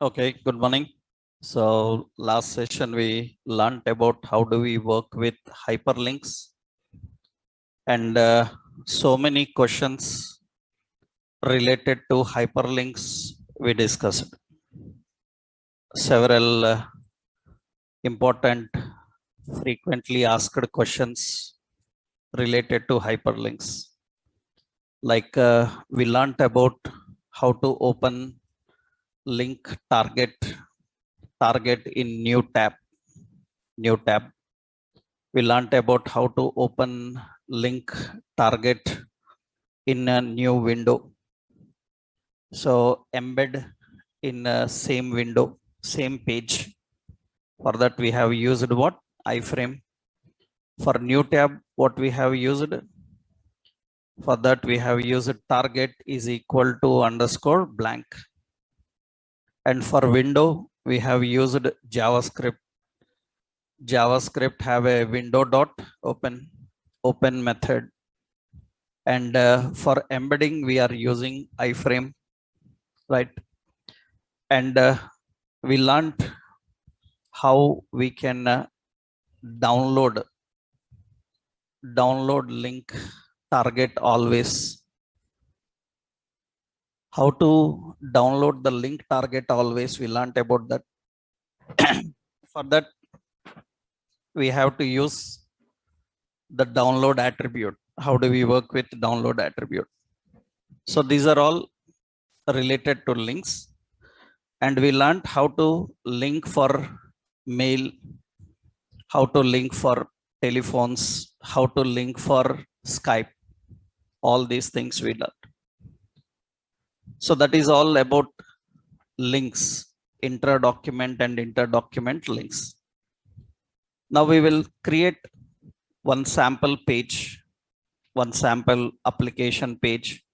Okay, good morning. So last session we learned about how do we work with hyperlinks and so many questions related to hyperlinks we discussed. Several important frequently asked questions related to hyperlinks. Like we learned about how to open link target in new tab. We learned about how to open link target in a new window. So embed in a same window, same page. For that we have used what? iframe. For new tab, what we have used? For that we have used target is equal to underscore blank. And for window, we have used JavaScript. JavaScript have a window dot open method. And for embedding, we are using iframe, right? And we learned how we can download link target always. How to download the link target always, we learned about that. For that, we have to use the download attribute. How do we work with download attribute? So these are all related to links. And we learned how to link for mail, how to link for telephones, how to link for Skype. All these things we learned. So that is all about links, intra-document and inter-document links. Now we will create one sample page, one sample application page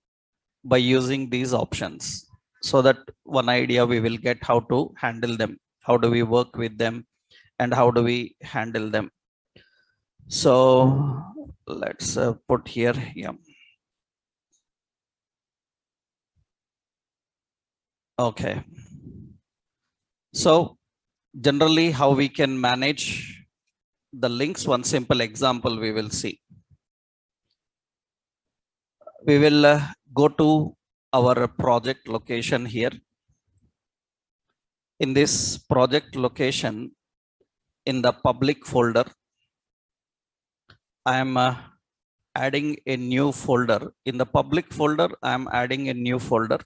by using these options, so that one idea we will get how to handle them, how do we work with them, and how do we handle them. So let's put here. Yeah. Okay. So generally how we can manage the links, one simple example we will see. We will go to our project location here. In this project location, in the public folder, I am adding a new folder. In the public folder, I am adding a new folder.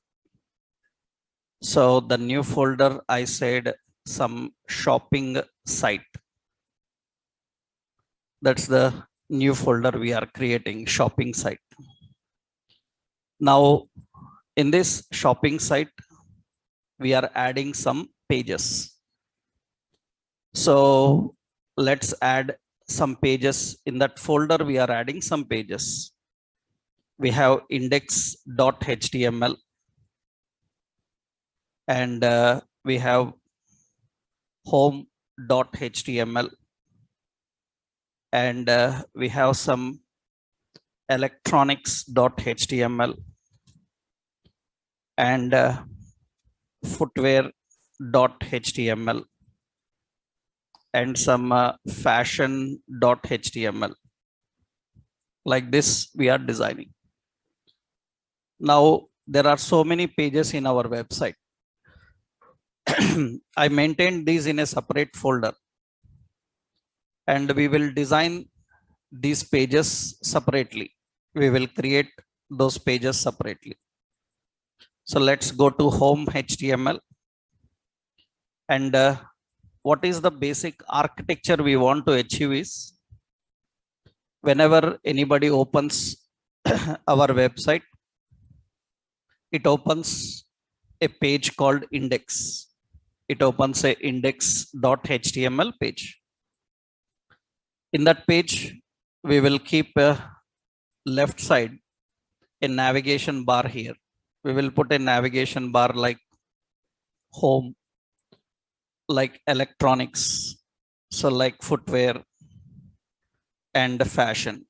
So the new folder, I said some shopping site. That's the new folder we are creating, shopping site. Now, in this shopping site, we are adding some pages. So let's add some pages. In that folder, we are adding some pages. We have index.html, and we have home.html, and we have some electronics.html, and footwear.html, and some fashion.html. Like this we are designing. Now there are so many pages in our website. I maintained these in a separate folder, and we will design these pages separately. We will create those pages separately. So let's go to home HTML, and what is the basic architecture we want to achieve is, whenever anybody opens our website, it opens a page called index. It opens a index.html page. In that page, we will keep a left side a navigation bar here. We will put a navigation bar like home, like electronics, so like footwear and fashion.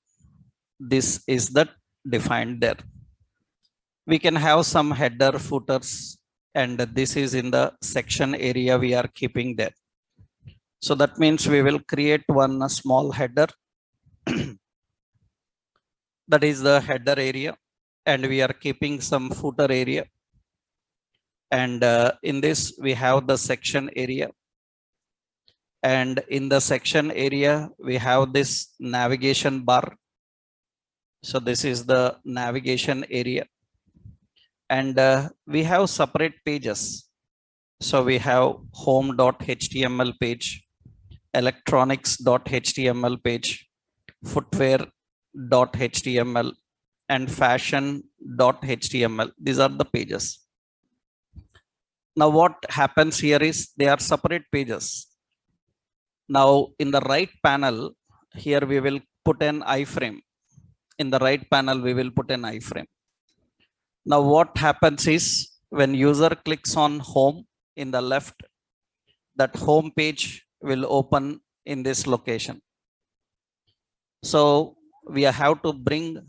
This is that defined there. We can have some header, footers, and this is in the section area we are keeping there. So that means we will create one small header that is the header area, and we are keeping some footer area, and in this we have the section area, and in the section area we have this navigation bar. So this is the navigation area, and we have separate pages. So we have home.html page, electronics.html page, footwear.html, and fashion.html. These are the pages. Now what happens here is they are separate pages. Now in the right panel, here we will put an iframe. In the right panel, we will put an iframe. Now what happens is when user clicks on home in the left, that home page will open in this location. So we have to bring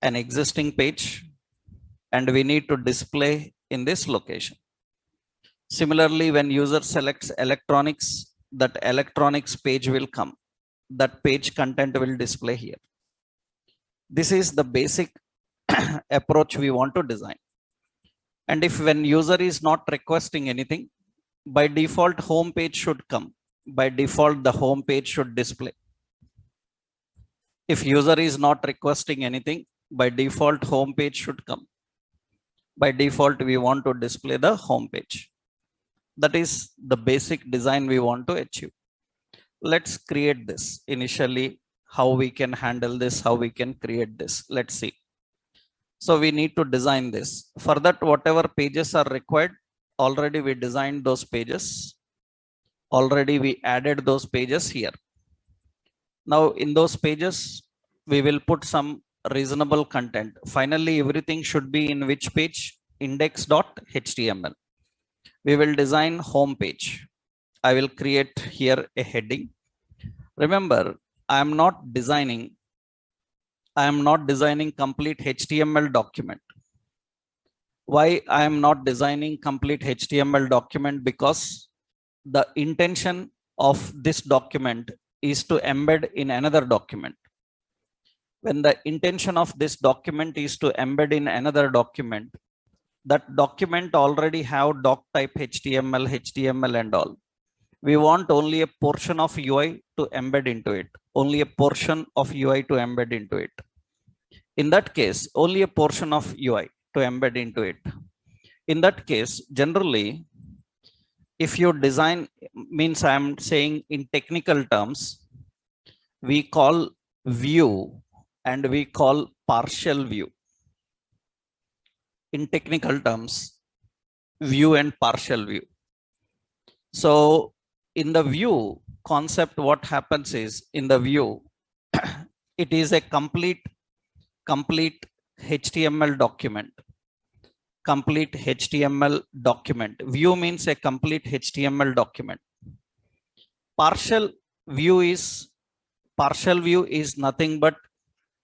an existing page and we need to display in this location. Similarly, when user selects electronics, that electronics page will come. That page content will display here. This is the basic approach we want to design. And if when user is not requesting anything, by default home page should come. By default the home page should display. If user is not requesting anything, by default home page should come. By default we want to display the home page. That is the basic design we want to achieve. Let's create this. Initially, how we can handle this, how we can create this. Let's see. So we need to design this. For that, whatever pages are required, already we designed those pages. Already we added those pages here. Now in those pages, we will put some reasonable content. Finally, everything should be in which page? Index.html. We will design home page. I will create here a heading. Remember, I am not designing complete HTML document. Why I am not designing complete HTML document? Because the intention of this document is to embed in another document. When the intention of this document is to embed in another document, that document already have doc type HTML and all. We want only a portion of UI to embed into it. Only a portion of UI to embed into it. In that case, only a portion of UI to embed into it. In that case, generally, if you design, means I am saying in technical terms, we call view and we call partial view. In technical terms, view and partial view. So in the view concept, what happens is in the view, it is a complete HTML document. Complete HTML document. View means a complete HTML document. Partial view is nothing but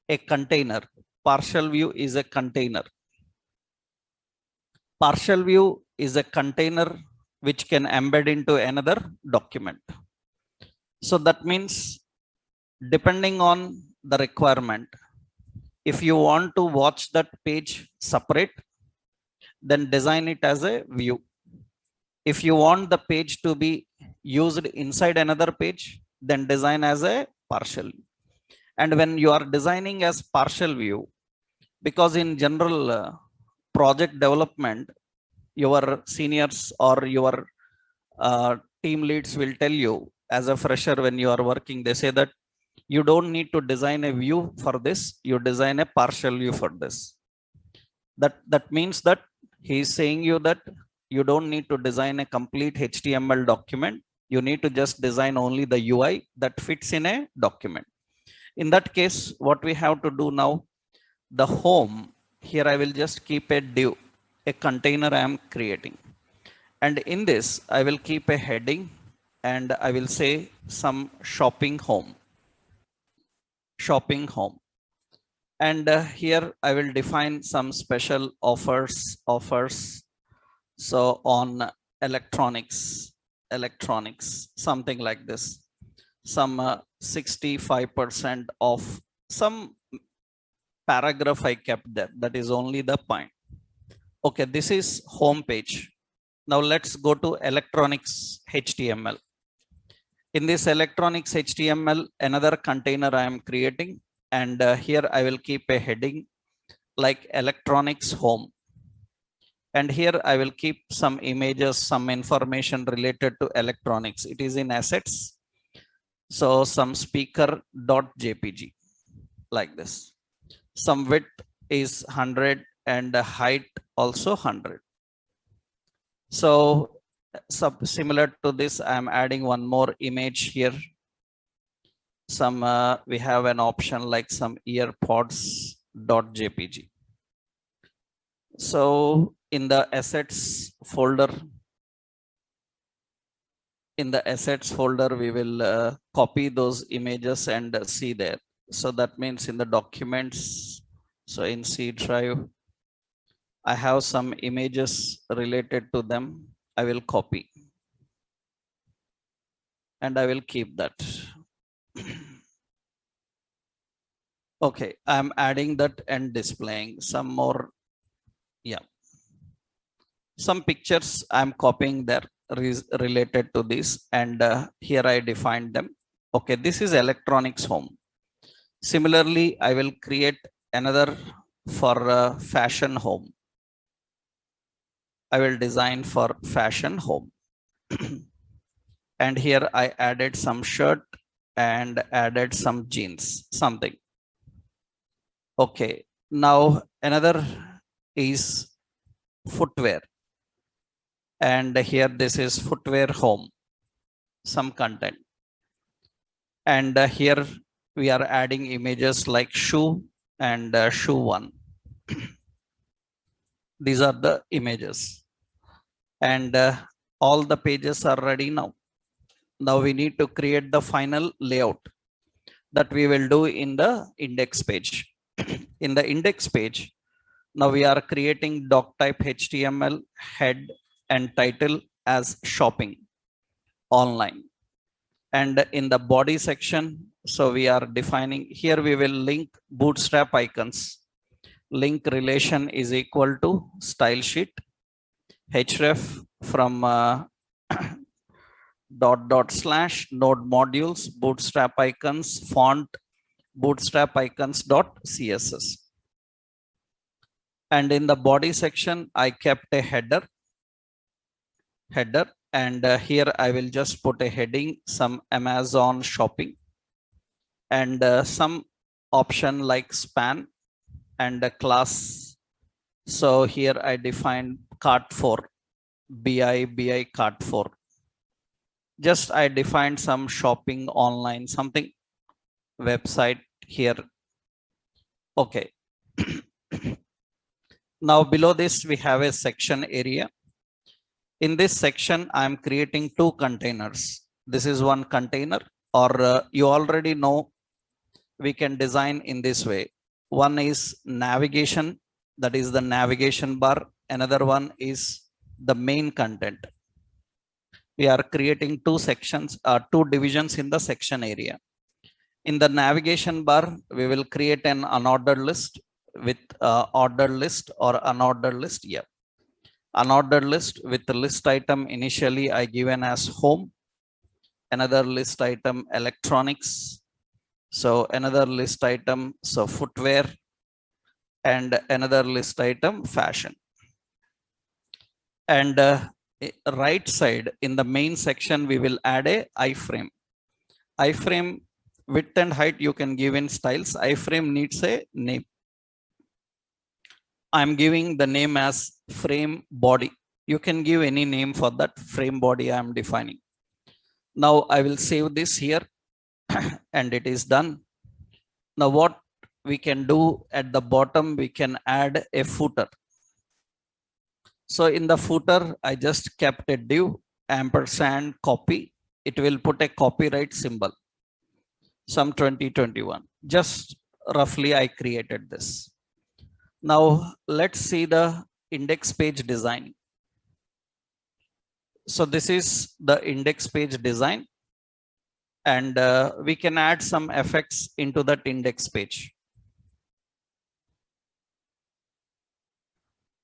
a container. Partial view is a container. Partial view is a container which can embed into another document. So that means depending on the requirement, if you want to watch that page separate, then design it as a view. If you want the page to be used inside another page, then design as a partial view. And when you are designing as partial view, because in general project development, your seniors or your team leads will tell you as a fresher when you are working, they say that you don't need to design a view for this, you design a partial view for this. That means that he is saying you that you don't need to design a complete HTML document. You need to just design only the UI that fits in a document. In that case, what we have to do now, the home, here I will just keep a div, a container I am creating. And in this, I will keep a heading and I will say some shopping home. Shopping home. And here I will define some special offers So on electronics, something like this. Some 65% of some paragraph I kept there. That is only the point. Okay, this is home page. Now let's go to electronics HTML. In this electronics HTML, another container I am creating, and here I will keep a heading like electronics home. And here I will keep some images, some information related to electronics. It is in assets. So some speaker.jpg like this. Some width is 100 and height also 100. So similar to this, I am adding one more image here. Some we have an option like some earpods.jpg. So in the assets folder, we will copy those images and see there. So that means in the documents, so in C drive, I have some images related to them. I will copy and I will keep that. Okay, I'm adding that and displaying some more. Yeah, some pictures I'm copying there related to this, and here I defined them. Okay, this is electronics home. Similarly, I will create another for fashion home. I will design for fashion home. And here I added some shirt and added some jeans, something. Okay, now another is footwear. And here this is footwear home, some content. And here we are adding images like shoe and shoe one. These are the images. And all the pages are ready now. Now we need to create the final layout that we will do in the index page. In the index page, now we are creating doc type HTML head and title as shopping online. And in the body section, so we are defining here, we will link bootstrap icons. Link relation is equal to style sheet href from / node modules bootstrap icons font bootstrap icons .css. And in the body section, I kept a header, and here I will just put a heading, some Amazon shopping, and some option like span and a class. So here I defined cart 4, bi cart 4. Just I defined some shopping online, something website here. Okay. Now below this, we have a section area. In this section, I'm creating two containers. This is one container, or you already know we can design in this way. One is navigation, that is the navigation bar. Another one is the main content. We are creating two sections, two divisions in the section area. In the navigation bar, we will create an unordered list with ordered list or unordered list. Yeah, unordered list with the list item initially I given as home, another list item electronics, so another list item so footwear, and another list item fashion. And right side in the main section, we will add a iframe. Iframe width and height you can give in styles. Iframe needs a name. I'm giving the name as frame body. You can give any name for that frame body I am defining. Now I will save this here and it is done. Now what we can do at the bottom, we can add a footer. So in the footer, I just kept a div ampersand copy. It will put a copyright symbol, some 2021. Just roughly I created this. Now let's see the index page design. So this is the index page design, and we can add some effects into that index page.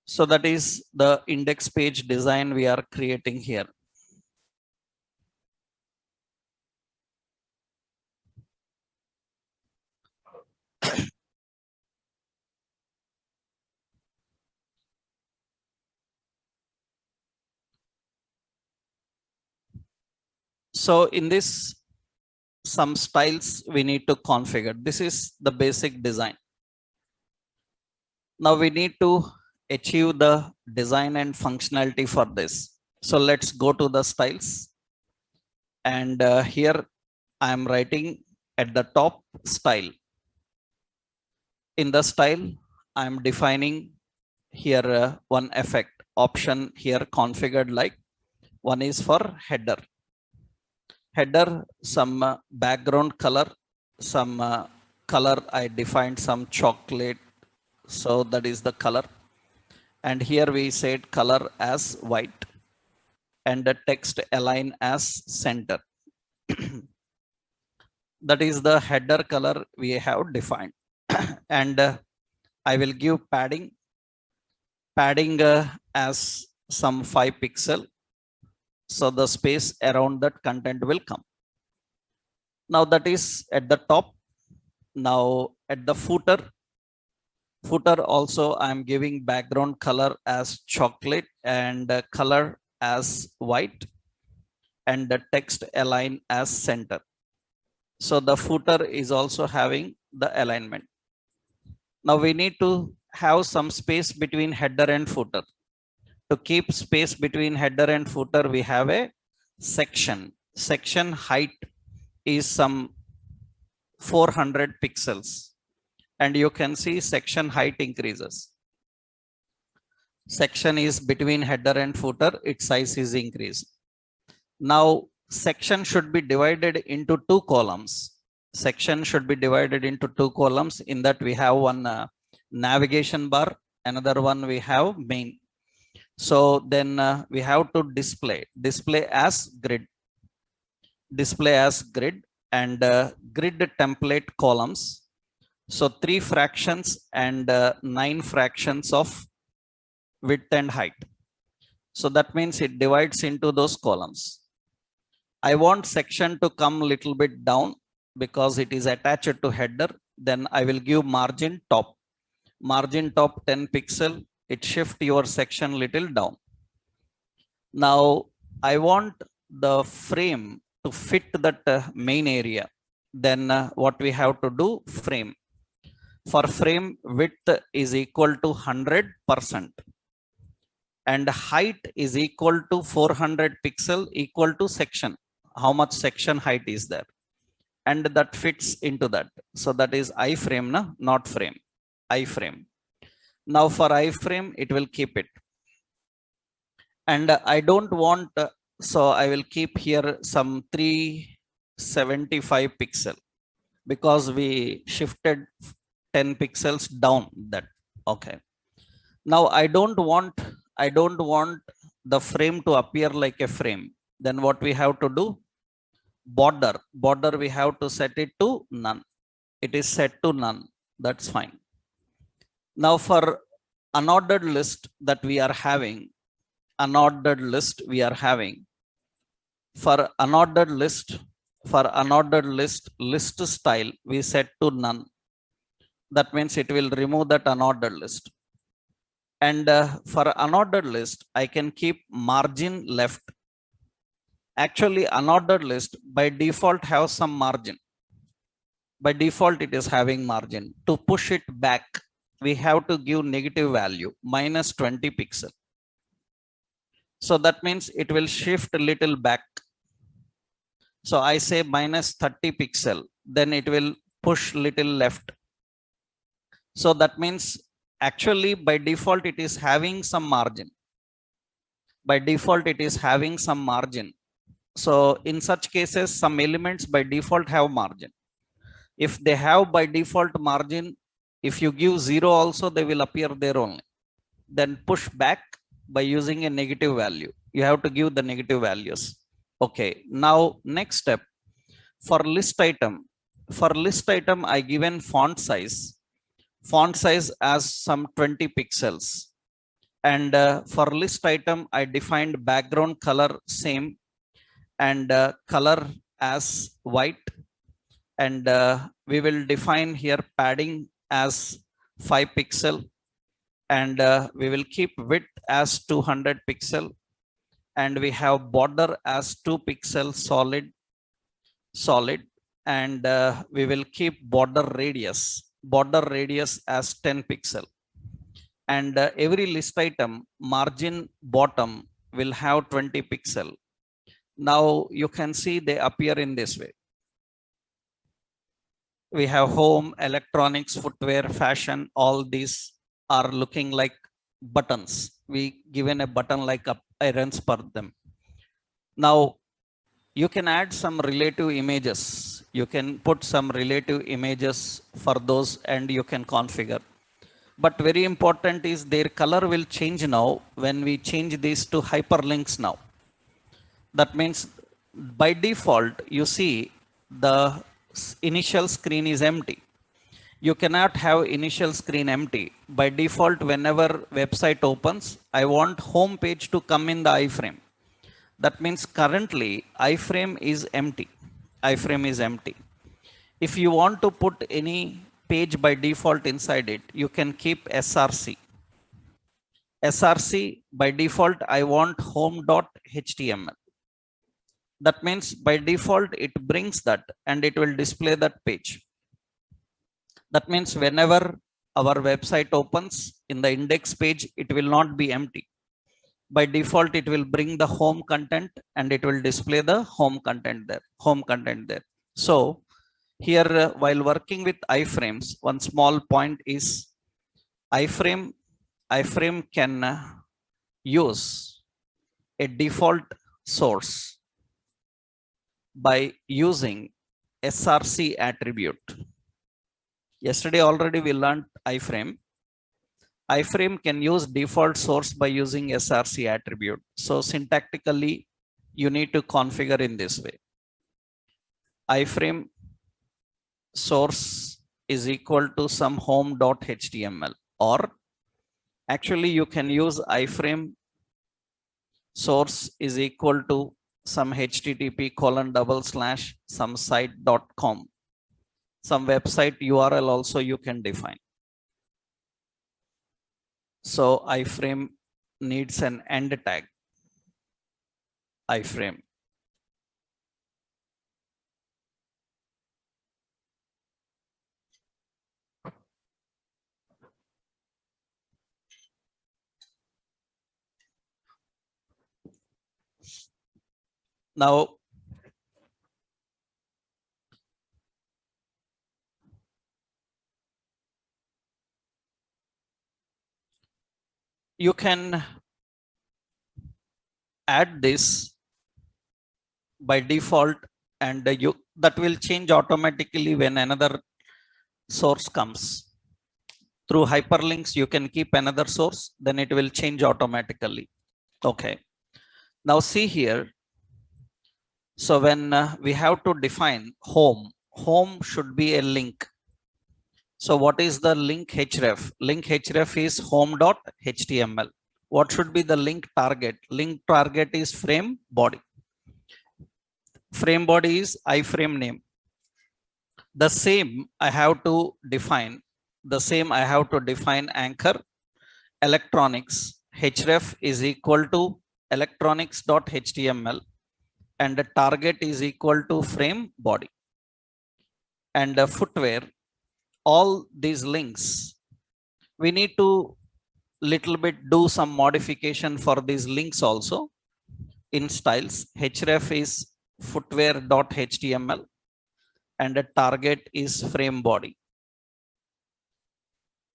So that is the index page design we are creating here. So in this, some styles we need to configure. This is the basic design. Now we need to achieve the design and functionality for this. So let's go to the styles. And here I am writing at the top style. In the style, I am defining here one effect option here configured, like one is for header. Header, some background color, some color I defined some chocolate. So that is the color. And here we said color as white and the text align as center. That is the header color we have defined. And I will give padding as some 5 pixel. So the space around that content will come. Now that is at the top. Now at the footer also I am giving background color as chocolate and color as white and the text align as center. So the footer is also having the alignment. Now we need to have some space between header and footer. To keep space between header and footer, we have a section. Section height is some 400 pixels. And you can see section height increases. Section is between header and footer, its size is increased. Now section should be divided into 2 columns. Section should be divided into 2 columns. In that we have one navigation bar, another one we have main. So then we have to display as grid, and grid template columns. So 3 fractions and 9 fractions of width and height. So that means it divides into those columns. I want section to come a little bit down because it is attached to header. Then I will give margin top 10 pixel. It shift your section little down. Now I want the frame to fit that main area. Then what we have to do, frame. For frame, width is equal to 100% and height is equal to 400 pixel equal to section. How much section height is there? And that fits into that. So that is iframe, not frame, iframe. Now for iframe, it will keep it. And I don't want, so I will keep here some 375 pixel because we shifted 10 pixels down that. Okay. Now I don't want the frame to appear like a frame. Then what we have to do? Border we have to set it to none. It is set to none. That's fine. Now for unordered list that we are having, for unordered list, list style we set to none. That means it will remove that unordered list. And for unordered list, I can keep margin left. Actually, unordered list by default have some margin. By default, it is having margin. To push it back, we have to give negative value, minus 20 pixel. So that means it will shift a little back. So I say minus 30 pixel, then it will push little left. So that means actually by default, it is having some margin. By default, it is having some margin. So in such cases, some elements by default have margin. If they have by default margin, if you give 0 also, they will appear there only. Then push back by using a negative value. You have to give the negative values. Okay, now next step, for list item. For list item, I given font size as some 20 pixels. And for list item, I defined background color same, and color as white. And we will define here padding as 5 pixel, and we will keep width as 200 pixel, and we have border as 2 pixel solid, and we will keep border radius as 10 pixel. And every list item margin bottom will have 20 pixel. Now you can see they appear in this way. We have home, electronics, footwear, fashion. All these are looking like buttons. We given a button like irons per them. Now you can add some relative images. You can put some relative images for those, and you can configure. But very important is their color will change now when we change these to hyperlinks now. That means by default, you see the initial screen is empty. You cannot have initial screen empty. By default, whenever website opens, I want home page to come in the iframe. That means currently iframe is empty. iframe is empty. If you want to put any page by default inside it, you can keep src. src by default, I want home.html. That means by default it brings that, and it will display that page. That means whenever our website opens in the index page, it will not be empty. By default, it will bring the home content, and it will display the home content there. So here, while working with iframes, one small point is iframe can use a default source by using src attribute. Yesterday already we learned iframe. iframe can use default source by using src attribute. So syntactically, you need to configure in this way. iframe source is equal to some home.html, or actually you can use iframe source is equal to some http:// some site.com. Some website URL also you can define. So iframe needs an end tag. iframe. Now you can add this by default, and you that will change automatically when another source comes. Through hyperlinks, you can keep another source, then it will change automatically. Okay. Now see here. So when we have to define home should be a link. So what is the link href? Link href is home.html. What should be the link target? Link target is frame body. Frame body is iframe name. The same I have to define. Anchor electronics. Href is equal to electronics.html, and the target is equal to frame body. And footwear, all these links, we need to little bit do some modification for these links also. In styles, href is footwear.html, and the target is frame body.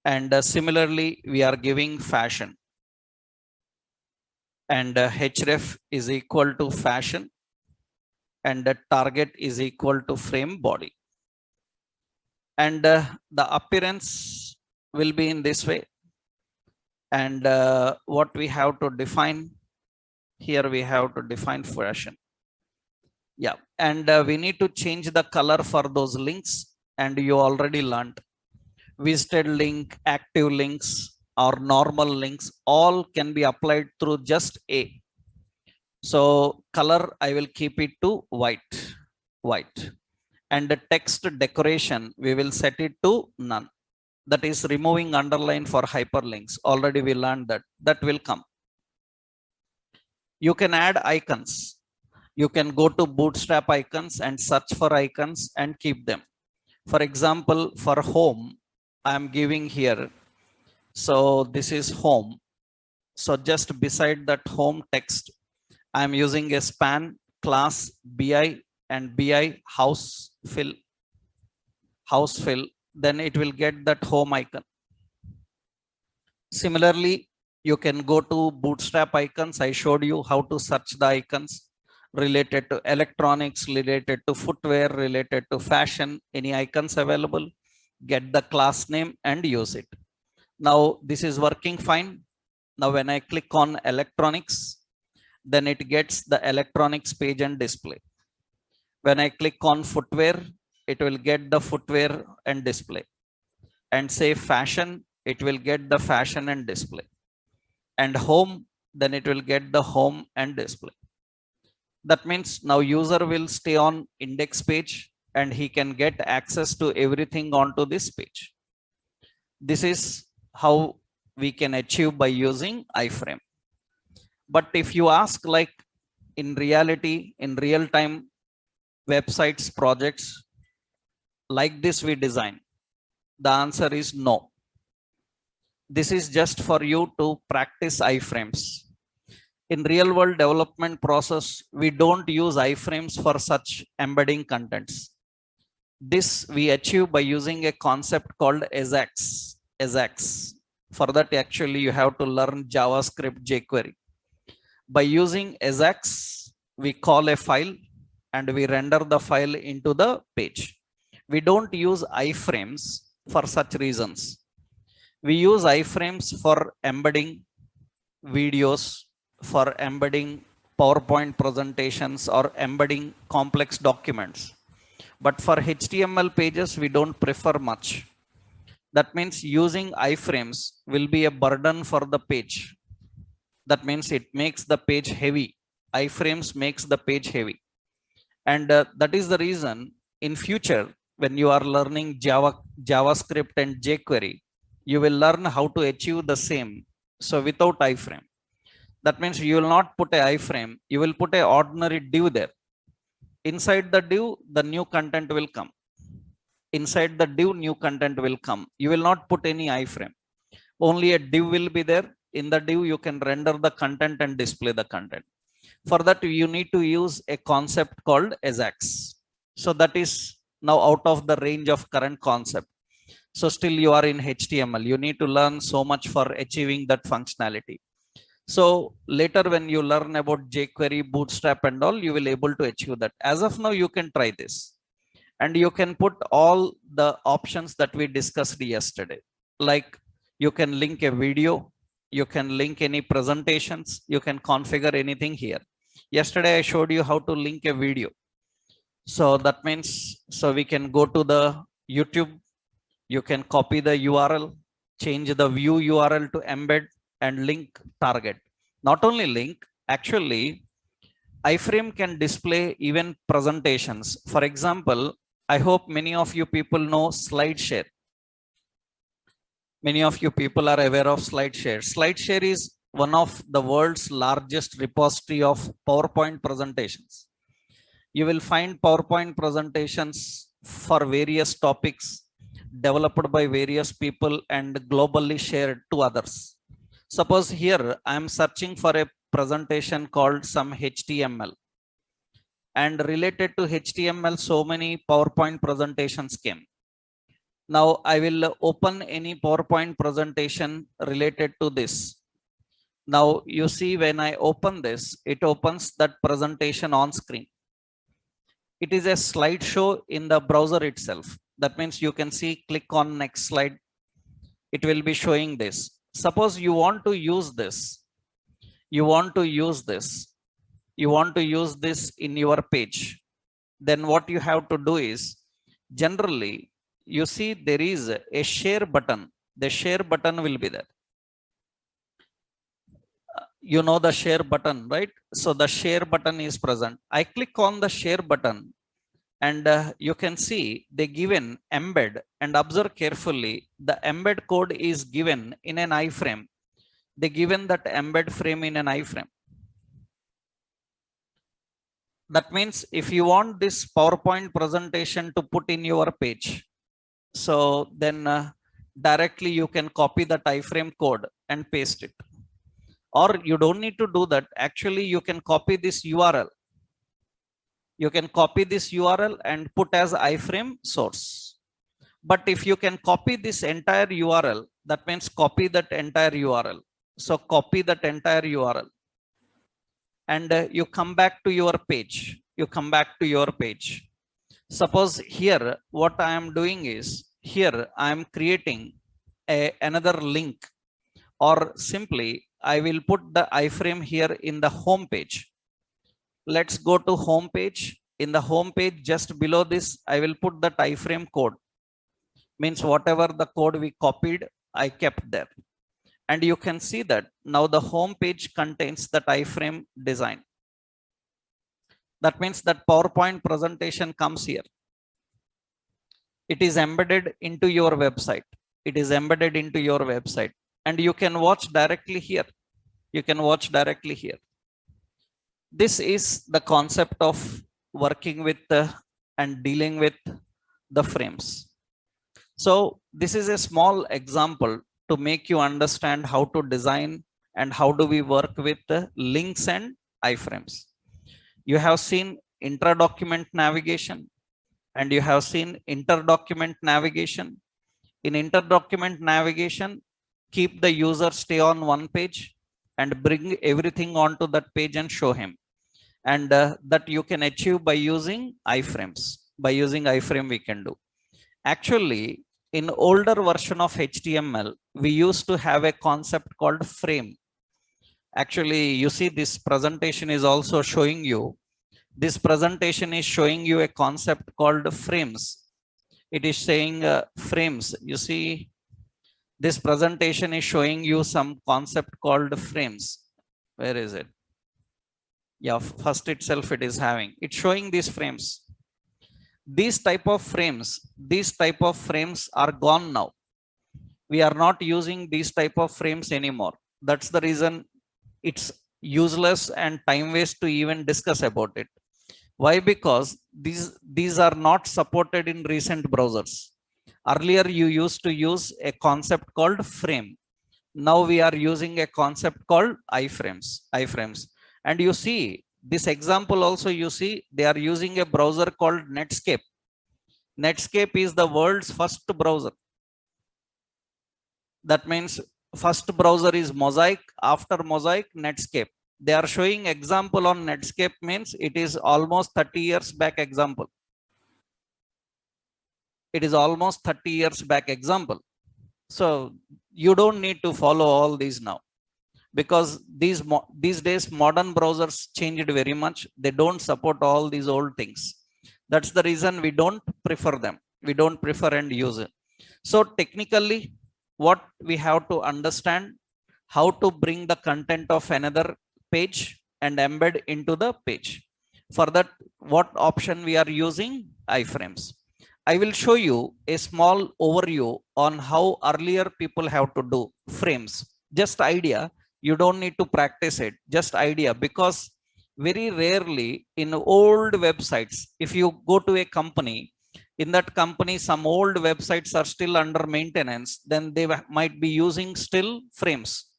And similarly, we are giving fashion, and href is equal to fashion, and the target is equal to frame body. And the appearance will be in this way. And what we have to define Here we have to define fashion. Yeah, and we need to change the color for those links, and you already learned visited link, active links, or normal links, all can be applied through just A. So color, I will keep it to white. And the text decoration, we will set it to none. That is removing underline for hyperlinks. Already we learned that. That will come. You can add icons. You can go to Bootstrap icons and search for icons and keep them. For example, for home, I am giving here. So this is home. So just beside that home text, I am using a span class BI and BI house fill. Then it will get that home icon. Similarly, you can go to Bootstrap icons. I showed you how to search the icons related to electronics, related to footwear, related to fashion, any icons available, get the class name and use it. Now this is working fine. Now when I click on electronics, then it gets the electronics page and display. When I click on footwear, it will get the footwear and display. And say fashion, it will get the fashion and display. And home, then it will get the home and display. That means now user will stay on index page and he can get access to everything onto this page. This is how we can achieve by using iframe. But if you ask, like in reality, in real time websites, projects like this we design, the answer is no. This is just for you to practice iframes. In real world development process, we don't use iframes for such embedding contents. This we achieve by using a concept called AJAX. For that, actually, you have to learn JavaScript jQuery. By using AJAX, we call a file and we render the file into the page. We don't use iframes for such reasons. We use iframes for embedding videos, for embedding PowerPoint presentations, or embedding complex documents. But for HTML pages, we don't prefer much. That means using iframes will be a burden for the page. That means it makes the page heavy. Iframes makes the page heavy. And that is the reason in future, when you are learning JavaScript and jQuery, you will learn how to achieve the same. So without iframe. That means you will not put a iframe, you will put a ordinary div there. Inside the div, the new content will come. Inside the div, new content will come. You will not put any iframe. Only a div will be there. In the div, you can render the content and display the content. For that, you need to use a concept called AJAX. So that is now out of the range of current concept. So still you are in HTML. You need to learn so much for achieving that functionality. So later when you learn about jQuery, Bootstrap and all, you will able to achieve that. As of now, you can try this. And you can put all the options that we discussed yesterday. Like you can link a video, you can link any presentations, you can configure anything here. Yesterday I showed you how to link a video. So that means, so we can go to the YouTube, you can copy the URL, change the view URL to embed and link target. Not only link, actually iframe can display even presentations. For example, I hope many of you people know SlideShare. Many of you people are aware of SlideShare. SlideShare is one of the world's largest repository of PowerPoint presentations. You will find PowerPoint presentations for various topics developed by various people and globally shared to others. Suppose here I am searching for a presentation called some HTML, and related to HTML, so many PowerPoint presentations came. Now I will open any PowerPoint presentation related to this. Now you see when I open this, it opens that presentation on screen. It is a slideshow in the browser itself. That means you can see, click on next slide. It will be showing this. Suppose you want to use this. You want to use this you want to use this in your page, then what you have to do is, generally you see there is a share button. The share button will be there. You know the share button, right? So the share button is present. I click on the share button, and you can see they given embed, and observe carefully, the embed code is given in an iframe. They given that embed frame in an iframe. That means if you want this PowerPoint presentation to put in your page, so then directly you can copy that iframe code and paste it. Or you don't need to do that. Actually, you can copy this URL. You can copy this URL and put as iframe source. But if you can copy this entire URL, that means copy that entire URL. So copy that entire URL, and you come back to your page. You come back to your page. Suppose here, what I am doing is, here I am creating another link, or simply I will put the iframe here in the home page. Let's go to home page. In the home page, just below this, I will put the iframe code. Means whatever the code we copied, I kept there. And you can see that now the home page contains that iframe design. That means that PowerPoint presentation comes here. It is embedded into your website. It is embedded into your website, and you can watch directly here. You can watch directly here. This is the concept of working with and dealing with the frames. So this is a small example to make you understand how to design and how do we work with links and iframes. You have seen intra-document navigation, and you have seen inter-document navigation. In inter-document navigation, keep the user stay on one page and bring everything onto that page and show him. And that you can achieve by using iframes. By using iframe we can do. Actually, in older version of HTML, we used to have a concept called frame. Actually, you see this presentation is also showing you. This presentation is showing you a concept called frames. It is saying frames. You see, this presentation is showing you some concept called frames. Where is it? Yeah, first itself it is having. It's showing these frames. These type of frames are gone now. We are not using these type of frames anymore. That's the reason it's useless and time waste to even discuss about it. Why? Because these are not supported in recent browsers. Earlier you used to use a concept called frame. Now we are using a concept called iframes. And you see this example also, you see they are using a browser called Netscape. Netscape is the world's first browser. That means first browser is Mosaic, after Mosaic, Netscape. They are showing example on Netscape, means it is almost 30 years back example. It is almost 30 years back example. So you don't need to follow all these now, because these days modern browsers changed very much. They don't support all these old things. That's the reason we don't prefer them. We don't prefer and use it. So technically, what we have to understand, how to bring the content of another page and embed into the page. For that, what option we are using? Iframes. I will show you a small overview on how earlier people have to do frames. Just idea. You don't need to practice it. Just idea. Because very rarely in old websites, if you go to a company, in that company some old websites are still under maintenance, then they might be using still frames.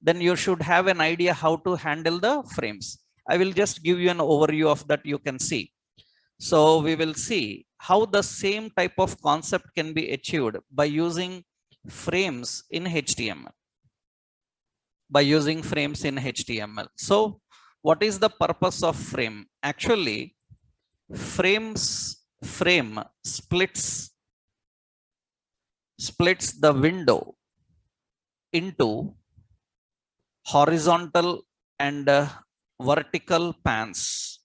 Then you should have an idea how to handle the frames. I will just give you an overview of that. You can see. So we will see how the same type of concept can be achieved by using frames in HTML. By using frames in HTML. So what is the purpose of frame? Actually, frame splits the window into horizontal and vertical pans.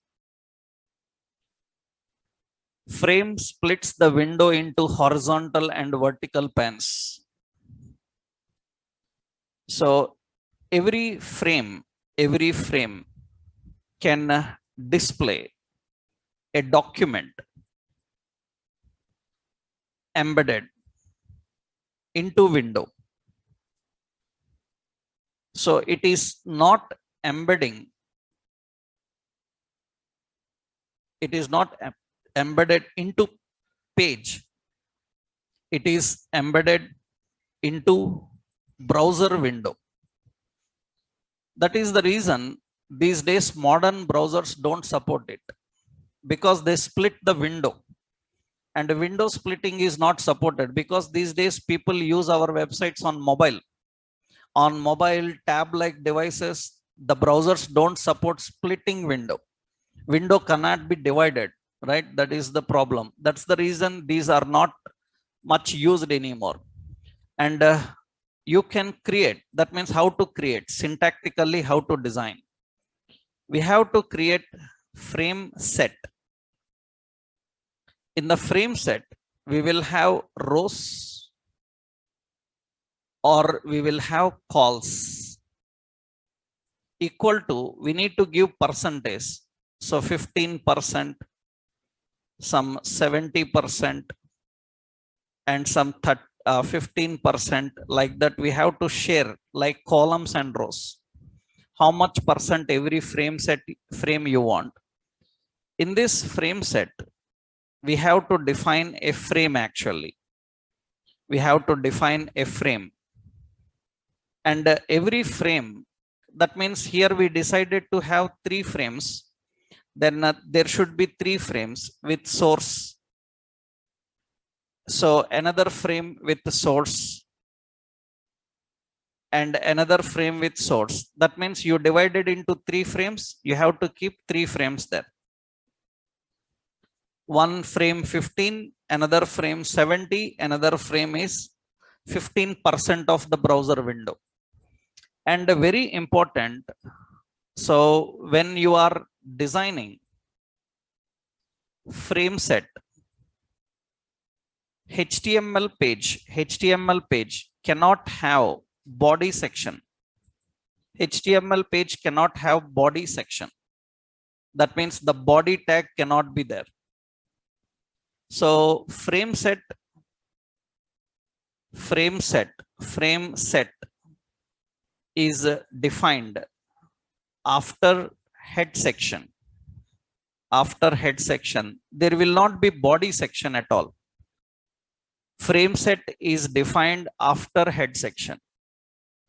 Frame splits the window into horizontal and vertical pans. So every frame can display a document embedded into window. So it is not embedding, it is not embedded into page, it is embedded into browser window. That is the reason these days modern browsers don't support it, because they split the window, and window splitting is not supported because these days people use our websites on mobile tab like devices. The browsers don't support splitting window cannot be divided, right? That is the problem. That's the reason these are not much used anymore. And you can create, that means how to create syntactically, how to design. We have to create frame set. In the frame set, we will have rows or we will have calls equal to, we need to give percentage. So 15%, some 70%, and some 15%, like that. We have to share like columns and rows. How much percent every frame you want. In this frame set, we have to define a frame actually. We have to define a frame. And every frame, that means here we decided to have 3 frames. Then there should be 3 frames with source. So another frame with the source and another frame with source. That means you divided into 3 frames. You have to keep 3 frames there. One frame 15, another frame 70, another frame is 15% of the browser window. And very important, so when you are designing frame set, HTML page cannot have body section. HTML page cannot have body section. That means the body tag cannot be there. So frame set is defined after head section. After head section, there will not be body section at all. Frame set is defined after head section.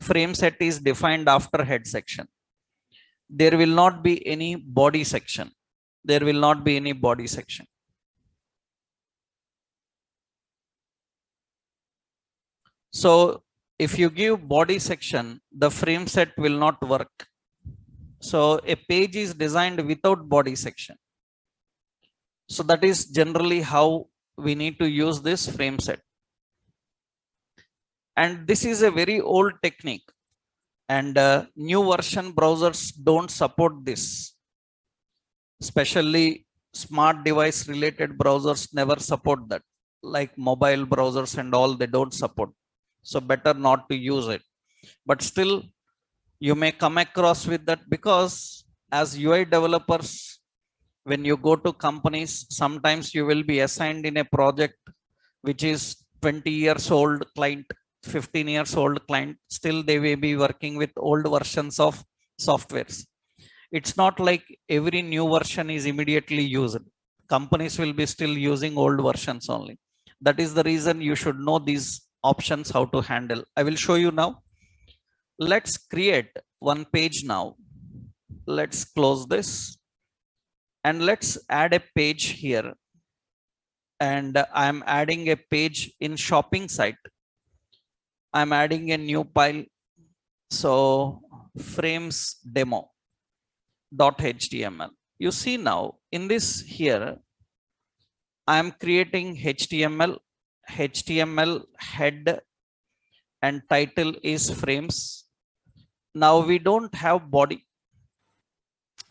Frame set is defined after head section. There will not be any body section. There will not be any body section. So if you give body section, the frame set will not work. So a page is designed without body section. So that is generally how we need to use this frame set. And this is a very old technique, and new version browsers don't support this. Especially smart device related browsers never support that, like mobile browsers and all, they don't support. So better not to use it. But still you may come across with that, because as UI developers, when you go to companies, sometimes you will be assigned in a project which is 20 years old client, 15 years old client. Still they may be working with old versions of softwares. It's not like every new version is immediately used. Companies will be still using old versions only. That is the reason you should know these options, how to handle. I will show you now. Let's create one page now. Let's close this and let's add a page here. And I'm adding a page in shopping site. I'm adding a new file. So frames demo.html. You see now in this here, I'm creating HTML head and title is frames. Now we don't have body.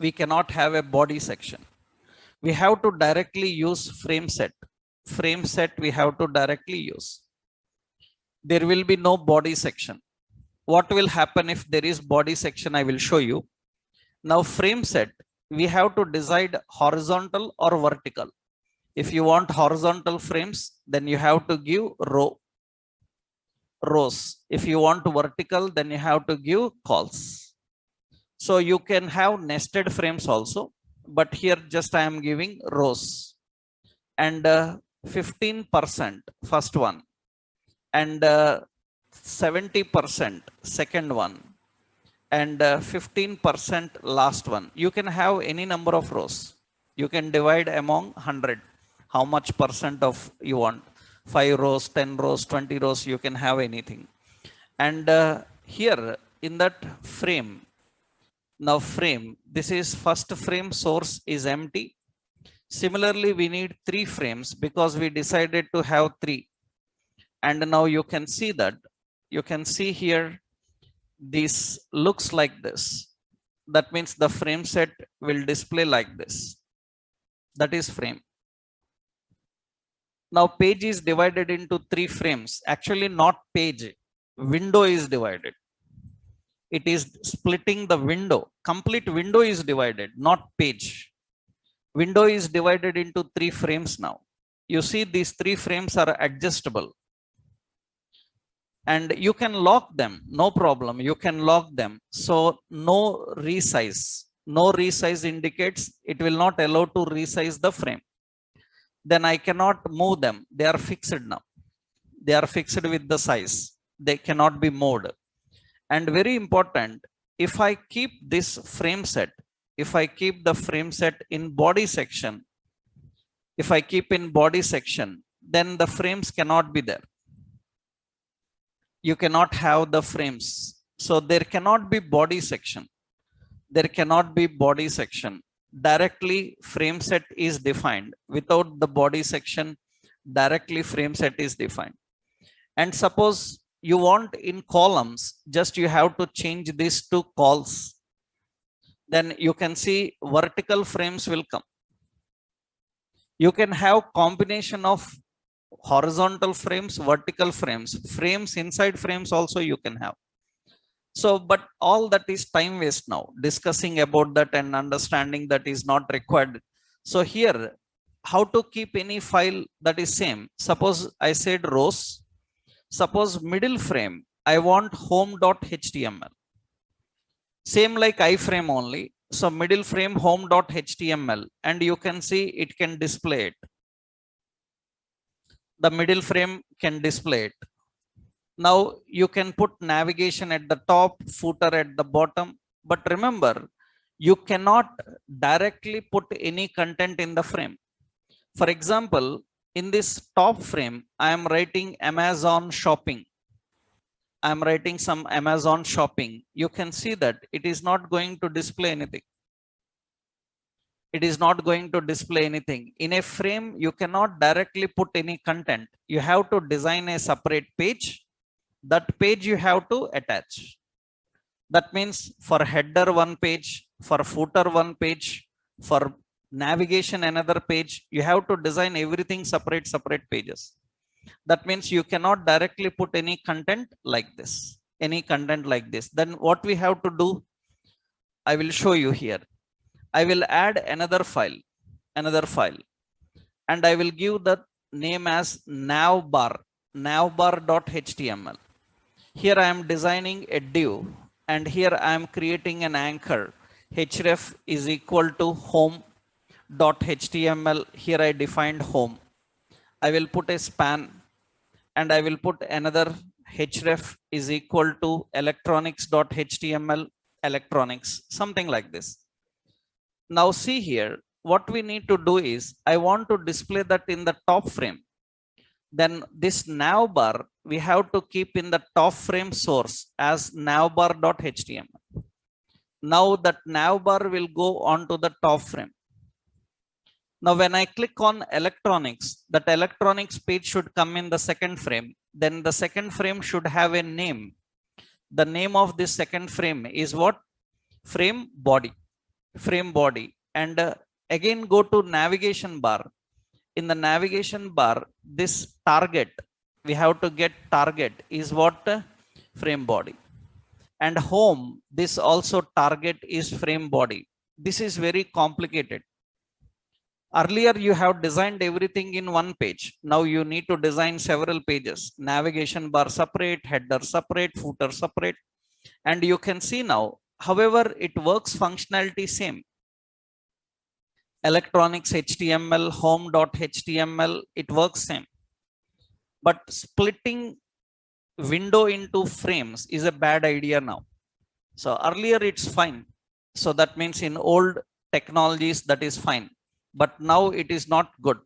we cannot have a body section. We have to directly use frame set. Frame set we have to directly use. There will be no body section. What will happen if there is body section? I will show you. Now frame set, we have to decide horizontal or vertical. If you want horizontal frames, then you have to give rows. If you want vertical, then you have to give calls. So you can have nested frames also, but here just I am giving rows. And 15% first one, and 70% second one, and 15% last one. You can have any number of rows. You can divide among 100. How much percent of you want? 5 rows, 10 rows, 20 rows, you can have anything. And here in that frame, now frame, this is first frame source is empty. Similarly, we need 3 frames because we decided to have 3. And now you can see that, you can see here, this looks like this. That means the frame set will display like this. That is frame. Now page is divided into 3 frames. Actually not page, window is divided. It is splitting the window. Complete window is divided, not page. Window is divided into 3 frames now. You see these 3 frames are adjustable. And you can lock them, no problem. You can lock them. So no resize. No resize indicates it will not allow to resize the frame. Then I cannot move them. They are fixed now. They are fixed with the size. They cannot be moved. And very important, if I keep this frame set, if I keep the frame set in body section, if I keep in body section, then the frames cannot be there. You cannot have the frames. So there cannot be body section. There cannot be body section. Directly frame set is defined. Without the body section, directly frame set is defined. And suppose you want in columns, just you have to change this to calls. Then you can see vertical frames will come. You can have combination of horizontal frames, vertical frames, frames inside frames also you can have. So, but all that is time waste now. Discussing about that and understanding that is not required. So here, how to keep any file that is same. Suppose I said rows. Suppose middle frame, I want home.html. Same like iframe only. So middle frame home.html, and you can see it can display it. The middle frame can display it. Now you can put navigation at the top, footer at the bottom. But remember, you cannot directly put any content in the frame. For example, in this top frame, I am writing Amazon shopping. I am writing some Amazon shopping. You can see that it is not going to display anything. It is not going to display anything. In a frame, you cannot directly put any content. You have to design a separate page. That page you have to attach. That means for header one page, for footer one page, for navigation another page, you have to design everything separate pages. That means you cannot directly put any content like this. Then what we have to do, I will show you here. I will add another file, and I will give the name as navbar.html. Here I am designing a div, and here I am creating an anchor. href is equal to home.html. Here I defined home. I will put a span, and I will put another href is equal to electronics.html, electronics, something like this. Now see here, what we need to do is, I want to display that in the top frame. Then this navbar, we have to keep in the top frame source as navbar.html. Now that navbar will go onto the top frame. Now when I click on electronics, that electronics page should come in the second frame. Then the second frame should have a name. The name of this second frame is what? Frame body. frame body, and again go to navigation bar. In the navigation bar, this target, we have to get target is what? Frame body. And home, this also target is frame body. This is very complicated. Earlier you have designed everything in one page. Now you need to design several pages. Navigation bar separate, header separate, footer separate. And you can see now, however, it works functionality same. Electronics HTML, home.html, it works same. But splitting window into frames is a bad idea now. So earlier it's fine. So that means in old technologies that is fine. But now it is not good.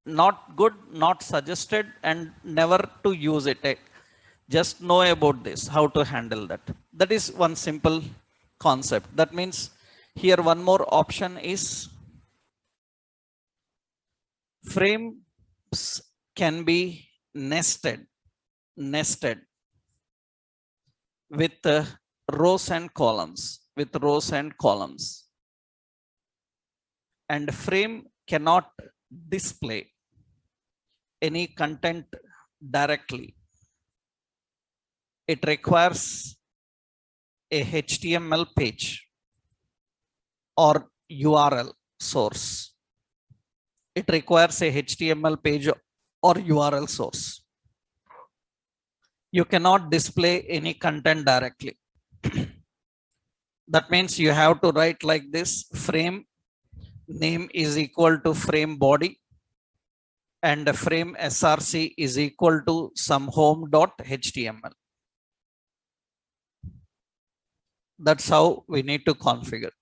Not good, not suggested, and never to use it. Just know about this, how to handle that. That is one simple concept. That means here one more option is frames can be nested with rows and columns, and frame cannot display any content directly. It requires a HTML page or URL source. It requires a HTML page or URL source. You cannot display any content directly. That means you have to write like this: frame name is equal to frame body, and the frame src is equal to some home.html. That's how we need to configure.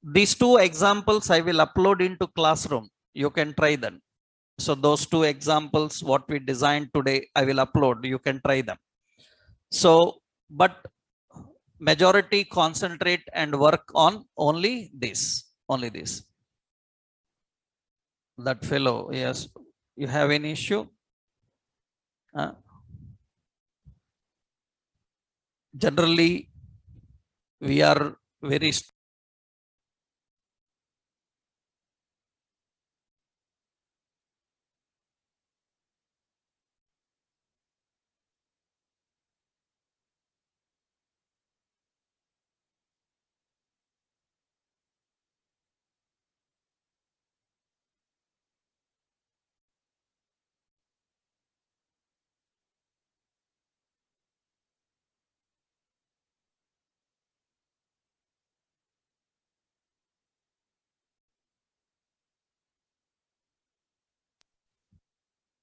These two examples I will upload into Classroom. You can try them. So those two examples, what we designed today, I will upload. You can try them. So, but majority concentrate and work on only this. That fellow, yes. You have any issue? Generally, we are very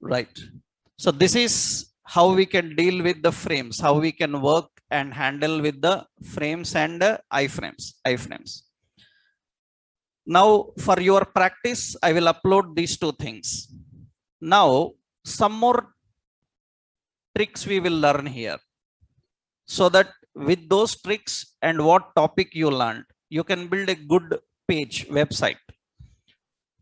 right. So this is how we can deal with the frames, how we can work and handle with the frames and iframes. Now for your practice, I will upload these two things. Now some more tricks we will learn here, so that with those tricks and what topic you learned, you can build a good page website.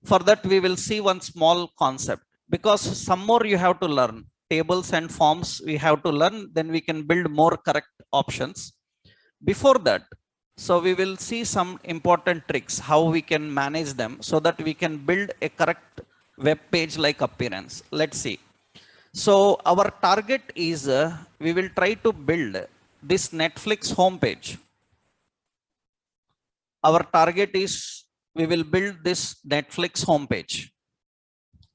For that we will see one small concept, because some more you have to learn. Tables and forms we have to learn, then we can build more correct options. Before that, so we will see some important tricks, how we can manage them, so that we can build a correct web page like appearance. Let's see. So our target is we will try to build this Netflix homepage. Our target is we will build this Netflix homepage.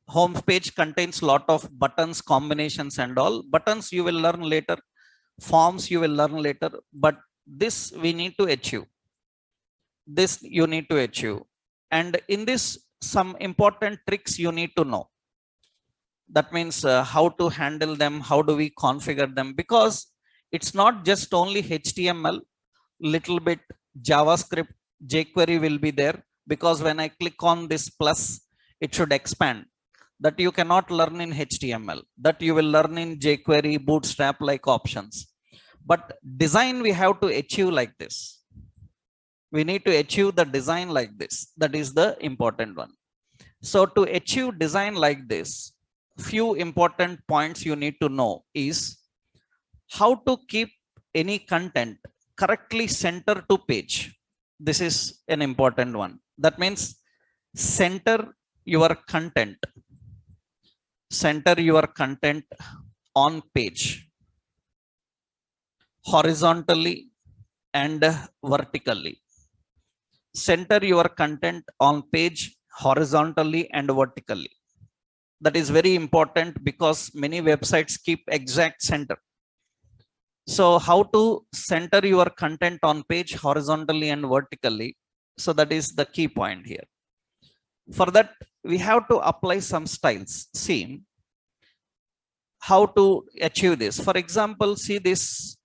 Homepage contains lot of buttons, combinations and all. Buttons you will learn later. Forms you will learn later. But this we need to achieve. This you need to achieve. And in this, some important tricks you need to know. That means how to handle them, how do we configure them, because it's not just only HTML, little bit JavaScript, jQuery will be there, because when I click on this plus, it should expand. That you cannot learn in HTML, that you will learn in jQuery, Bootstrap like options. But design we have to achieve like this. We need to achieve the design like this. That is the important one. So to achieve design like this, few important points you need to know is how to keep any content correctly center to page. This is an important one. That means center your content, center your content on page horizontally and vertically. Center your content on page horizontally and vertically. That is very important because many websites keep exact center. So how to center your content on page horizontally and vertically? So that is the key point here. For that, we have to apply some styles. See how to achieve this. For example, see this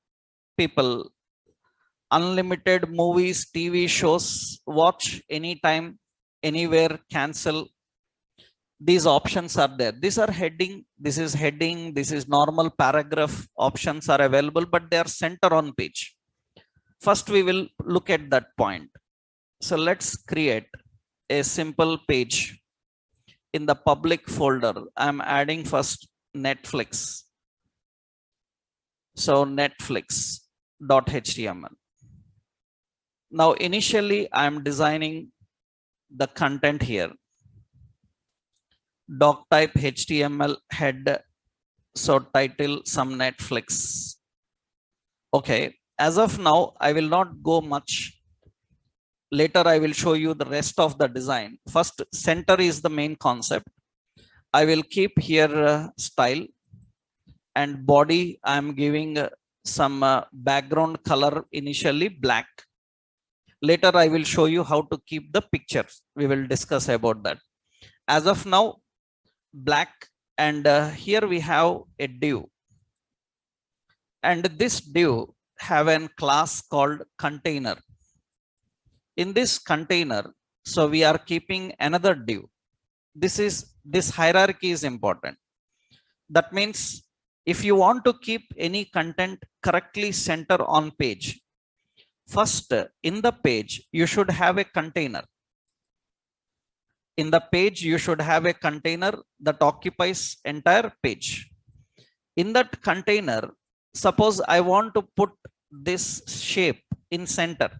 people, unlimited movies, TV shows, watch anytime, anywhere, cancel. These options are there. These are heading. This is heading. This is normal paragraph. Options are available, but they are center on page. First, we will look at that point. So let's create a simple page in the public folder. I'm adding first Netflix. So Netflix.html. Now, initially, I'm designing the content here. Doc type HTML head. So title some Netflix. Okay. As of now, I will not go much. Later, I will show you the rest of the design. First, center is the main concept. I will keep here style and body. I'm giving some background color, initially black. Later, I will show you how to keep the pictures. We will discuss about that. As of now, black, and here we have a div, and this div have a class called container. In this container, so we are keeping another div. This hierarchy is important. That means if you want to keep any content correctly center on page, first in the page you should have a container. In the page, you should have a container that occupies entire page. In that container, suppose I want to put this shape in center.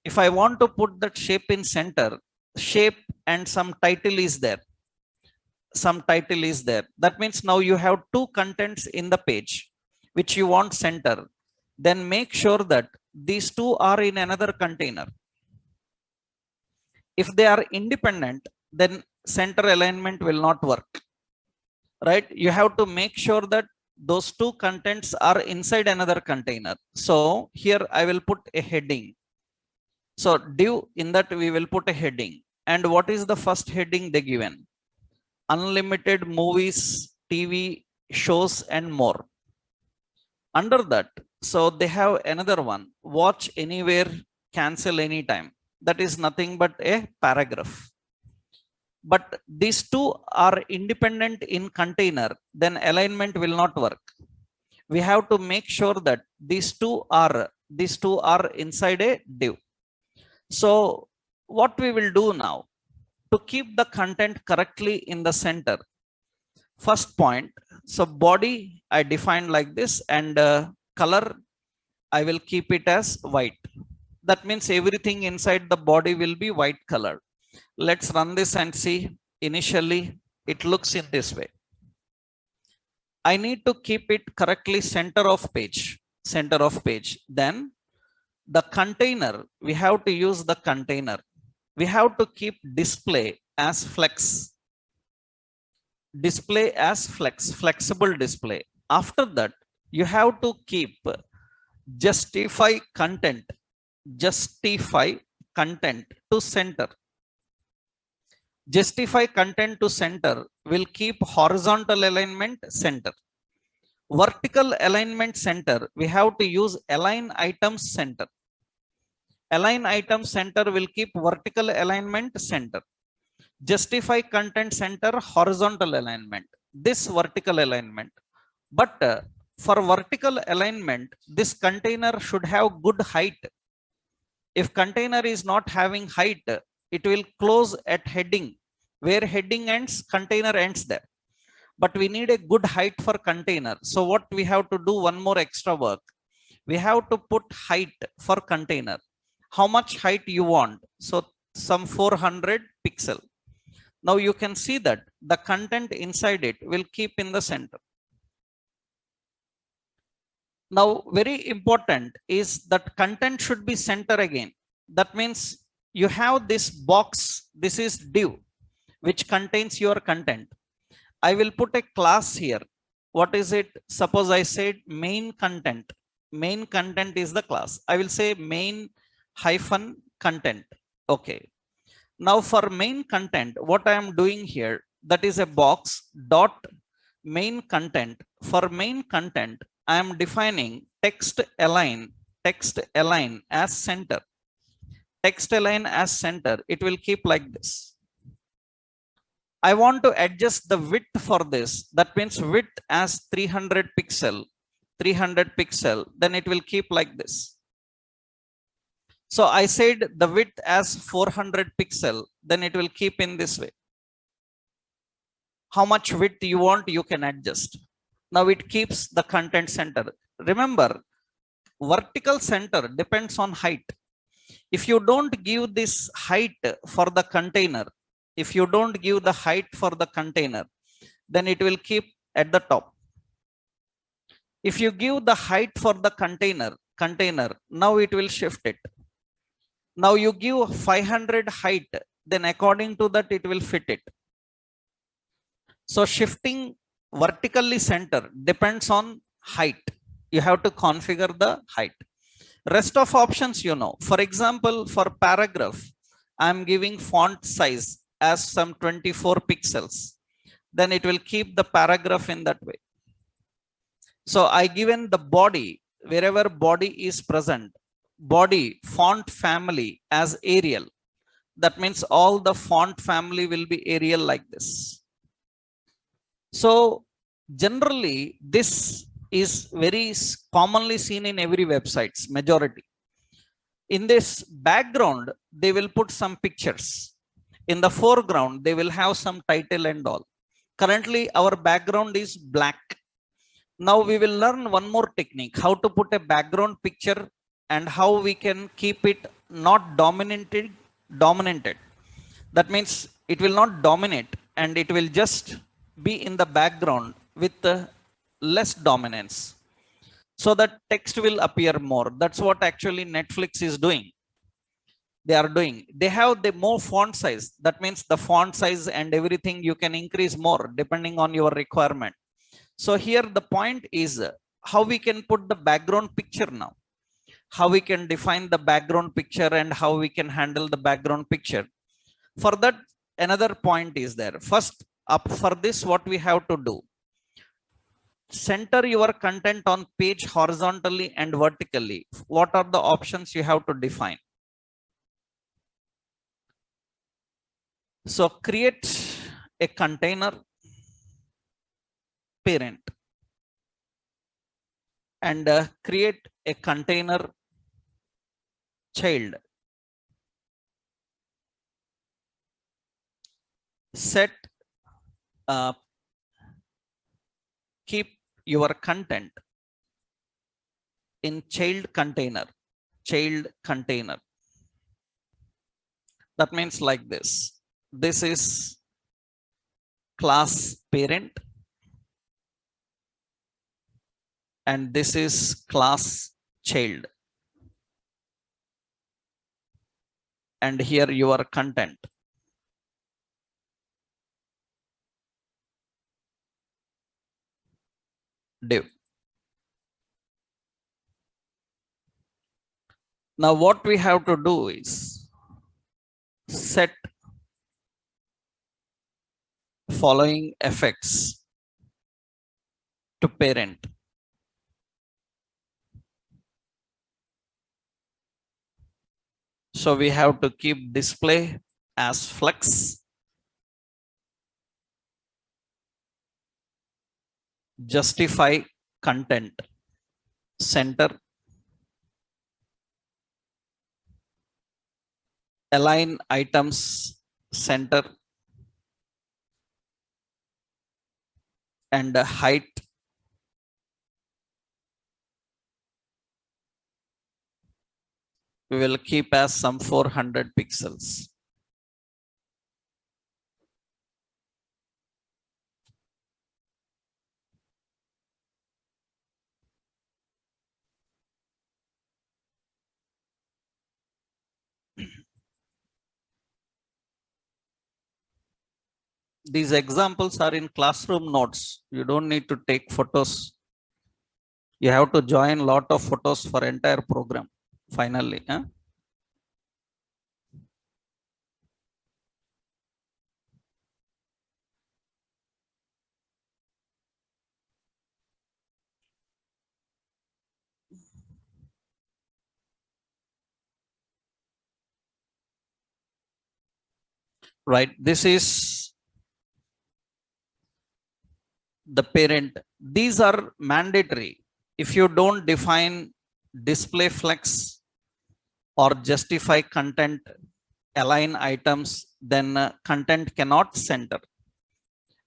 If I want to put that shape in center, shape and some title is there. Some title is there. That means now you have two contents in the page which you want center. Then make sure that these two are in another container. If they are independent, then center alignment will not work, right? You have to make sure that those two contents are inside another container. So here I will put a heading. So div, in that we will put a heading. And what is the first heading they given? Unlimited movies, TV shows and more. Under that, so they have another one, watch anywhere, cancel anytime. That is nothing but a paragraph. But these two are independent in container, then alignment will not work. We have to make sure that these two are inside a div. So what we will do now to keep the content correctly in the center? First point, so body I defined like this, and color I will keep it as white. That means everything inside the body will be white color. Let's run this and see. Initially, it looks in this way. I need to keep it correctly center of page. Center of page. Then the container, we have to use the container. We have to keep display as flex. Display as flex, flexible display. After that, you have to keep justify content. Justify content to center. Justify content to center will keep horizontal alignment center. Vertical alignment center, we have to use align items center. Align items center will keep vertical alignment center. Justify content center, horizontal alignment. This vertical alignment. But for vertical alignment, this container should have good height. If container is not having height, it will close at heading. Where heading ends, container ends there. But we need a good height for container. So what we have to do, one more extra work. we have to put height for container. How much height you want? So some 400 pixel. Now you can see that the content inside it will keep in the center. Now, very important is that content should be center again. That means you have this box, this is div, which contains your content. I will put a class here. What is it? Suppose I said main content. Main content is the class. I will say main hyphen content. Okay. Now for main content, what I am doing here, that is a box dot main content. For main content, I am defining text align as center. Text align as center. It will keep like this. I want to adjust the width for this. That means width as 300 pixel. Then it will keep like this. So I said the width as 400 pixel, then it will keep in this way. How much width you want, you can adjust. Now it keeps the content center. Remember, vertical center depends on height. If you don't give this height for the container, if you don't give the height for the container, then it will keep at the top. If you give the height for the container, now it will shift it. Now you give 500 height, then according to that, it will fit it. So shifting vertically center depends on height. You have to configure the height. Rest of options, you know. For example, for paragraph, I'm giving font size as some 24 pixels. Then it will keep the paragraph in that way. So I given the body, wherever body is present, body font family as Arial. That means all the font family will be Arial like this. So generally, this is very commonly seen in every websites, majority. In this background, they will put some pictures. In the foreground, they will have some title and all. Currently, our background is black. Now we will learn one more technique, how to put a background picture and how we can keep it not dominated. That means it will not dominate and it will just be in the background with less dominance, so that text will appear more. That's what actually Netflix is doing. They have the more font size. That means the font size and everything you can increase more depending on your requirement. So here the point is how we can put the background picture now. How we can define the background picture and how we can handle the background picture. For that, another point is there. First, for this, what we have to do, center your content on page horizontally and vertically. What are the options you have to define? So create a container parent and create a container child. Set keep your content in child container. That means like this. This is class parent and this is class child. And here your content. Div. Now what we have to do is set following effects to parent. So we have to keep display as flex, justify content center, align items center, and height we will keep as some 400 pixels. These examples are in classroom notes. You don't need to take photos. You have to join lot of photos for entire program finally. Right, this is the parent. These are mandatory. If you don't define display flex or justify content align items, then content cannot center.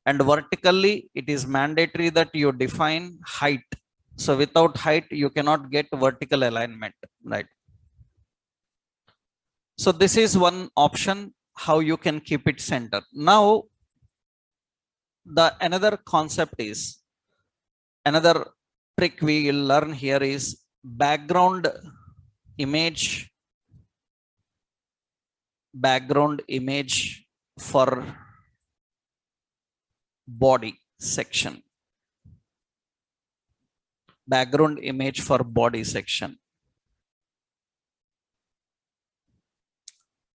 And vertically, it is mandatory that you define height. So without height, you cannot get vertical alignment, right? So this is one option how you can keep it center. Now, the another concept is, another trick we will learn here is background image for body section. Background image for body section.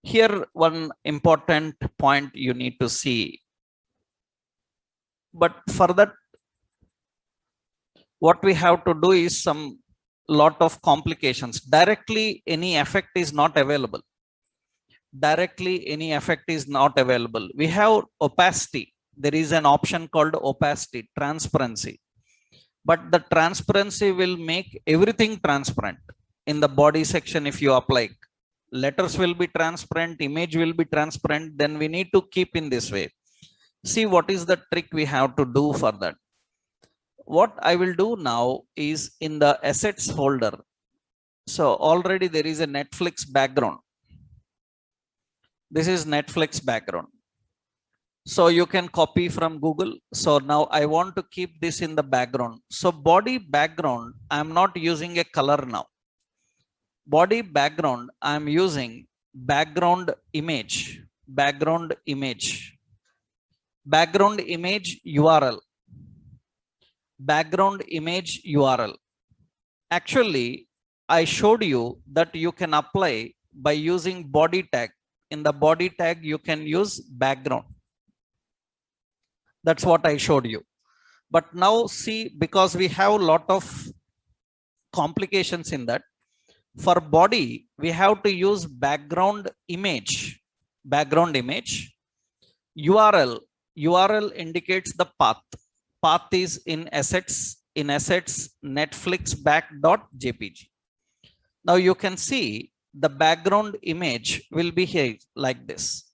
Here, one important point you need to see. But for that, what we have to do is some lot of complications. Directly, any effect is not available. We have opacity. There is an option called opacity, transparency. But the transparency will make everything transparent in the body section. If you apply, letters will be transparent, image will be transparent, then we need to keep in this way. See what is the trick we have to do for that. What I will do now is in the assets folder. So already there is a Netflix background. This is Netflix background. So you can copy from Google. So now I want to keep this in the background. So body background, I'm not using a color now. Body background, I'm using background image URL. Background image URL. Actually, I showed you that you can apply by using body tag. In the body tag, you can use background. That's what I showed you. But now see, because we have a lot of complications in that. For body, we have to use background image. URL indicates the path. Path is in assets Netflix back.jpg. Now you can see the background image will be here like this.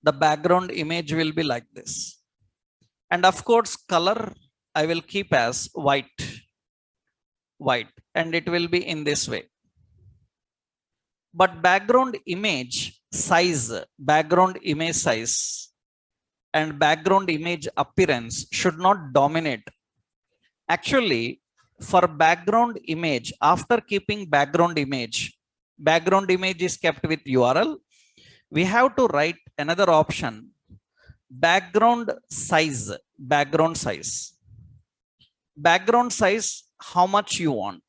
The background image will be like this. And of course, color I will keep as white, and it will be in this way. But background image size and background image appearance should not dominate. Actually, for background image, after keeping background image is kept with URL. We have to write another option, background size. How much you want.